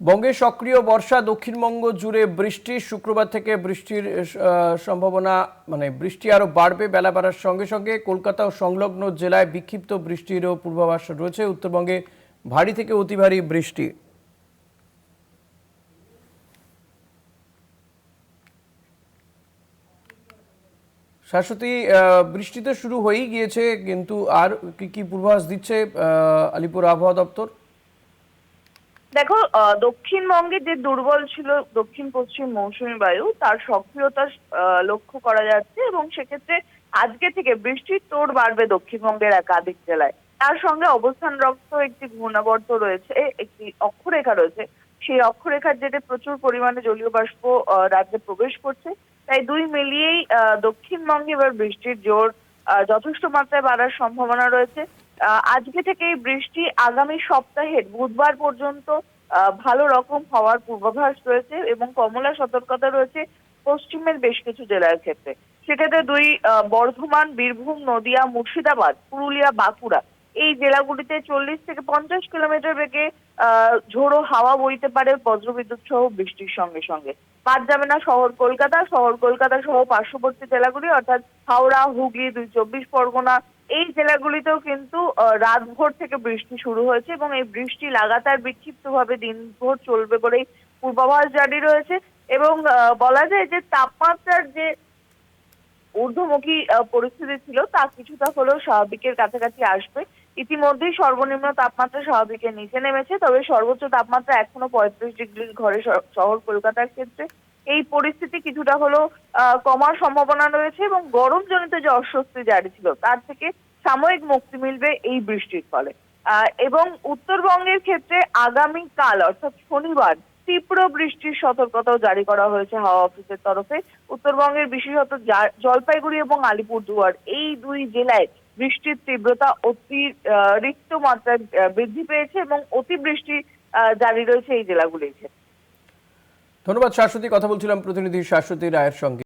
বঙ্গে সক্রিয় বর্ষা, দক্ষিণবঙ্গ জুড়ে বৃষ্টি। শুক্রবার থেকে বৃষ্টির সম্ভাবনা, বৃষ্টি আরো বাড়বে। বেলা বাড়ার সঙ্গে সঙ্গে কলকাতা ও সংলগ্ন জেলায় বিক্ষিপ্ত বৃষ্টিরও পূর্বাভাস রয়েছে। উত্তরবঙ্গে ভারী থেকে অতি ভারী বৃষ্টি। শাশ্বতী, বৃষ্টি তো শুরু হয়েই গিয়েছে, কিন্তু আর কি কি পূর্বাভাস দিচ্ছে আলিপুর আবহাওয়া দপ্তর? দেখো, দক্ষিণবঙ্গে যে দুর্বল ছিল দক্ষিণ পশ্চিম মৌসুমী বায়ু, তার সক্রিয়তা লক্ষ্য করা যাচ্ছে এবং সেক্ষেত্রে আজকে থেকে বৃষ্টির তোড় বাড়বে দক্ষিণবঙ্গের একাধিক জেলায়। তার সঙ্গে অবস্থানরত একটি ঘূর্ণাবর্ত রয়েছে, একটি অক্ষরেখা রয়েছে। সেই অক্ষরেখার জেরে প্রচুর পরিমাণে জলীয় বাষ্প রাজ্যে প্রবেশ করছে। তাই দুই মিলিয়েই দক্ষিণবঙ্গে এবার বৃষ্টির জোর যথেষ্ট মাত্রায় বাড়ার সম্ভাবনা রয়েছে। আজকে থেকেই বৃষ্টি আগামী সপ্তাহের বুধবার পর্যন্ত ভালো রকম হওয়ার পূর্বাভাস রয়েছে এবং কমলা সতর্কতা রয়েছে পশ্চিমের বেশ কিছু জেলার ক্ষেত্রে। সেক্ষেত্রে দুই বর্ধমান, বীরভূম, নদিয়া, মুর্শিদাবাদ, পুরুলিয়া, বাঁকুড়া এই জেলাগুলিতে 40 থেকে 50 কিলোমিটার বেগে ঝোড়ো হাওয়া বইতে পারে, বজ্রবিদ্যুৎ সহ বৃষ্টির সঙ্গে সঙ্গে। বাদ যাবে না শহর কলকাতা সহ পার্শ্ববর্তী জেলাগুলি, অর্থাৎ হাওড়া, হুগলি, 2 চব্বিশ পরগনা এই জেলাগুলিতেও কিন্তু রাতভোর থেকে বৃষ্টি শুরু হয়েছে এবং এই বৃষ্টি লাগাতার বিক্ষিপ্তভাবে দিনভর চলবে বলেই পূর্বাভাস জারি রয়েছে। এবং বলা যায় যে তাপমাত্রার যে ঊর্ধ্বমুখী পরিস্থিতি ছিল তা কিছুটা হলেও স্বাভাবিকের কাছাকাছি আসবে। ইতিমধ্যেই সর্বনিম্ন তাপমাত্রা স্বাভাবিকের নিচে নেমেছে, তবে সর্বোচ্চ তাপমাত্রা এখনো 35 ডিগ্রির ঘরে শহর কলকাতার ক্ষেত্রে। এই পরিস্থিতি কিছুটা হলেও কমার সম্ভাবনা রয়েছে এবং গরমজনিত যে অস্বস্তি জারি ছিল তার থেকে সাময়িক মুক্তি মিলবে এই বৃষ্টির ফলে। এবং উত্তরবঙ্গের ক্ষেত্রে আগামীকাল অর্থাৎ শনিবার তীব্র বৃষ্টির সতর্কতাও জারি করা হয়েছে হাওয়া অফিসের তরফে। উত্তরবঙ্গের বিশেষত জলপাইগুড়ি এবং আলিপুরদুয়ার এই দুই জেলায় বৃষ্টির তীব্রতা অতিরিক্ত মাত্রায় বৃদ্ধি পেয়েছে এবং অতিবৃষ্টি জারি রয়েছে এই জেলাগুলির ক্ষেত্রে। ধন্যবাদ শাশ্বতী। কথা বলছিলাম প্রতিনিধি শাশ্বতী রায়ের সঙ্গে।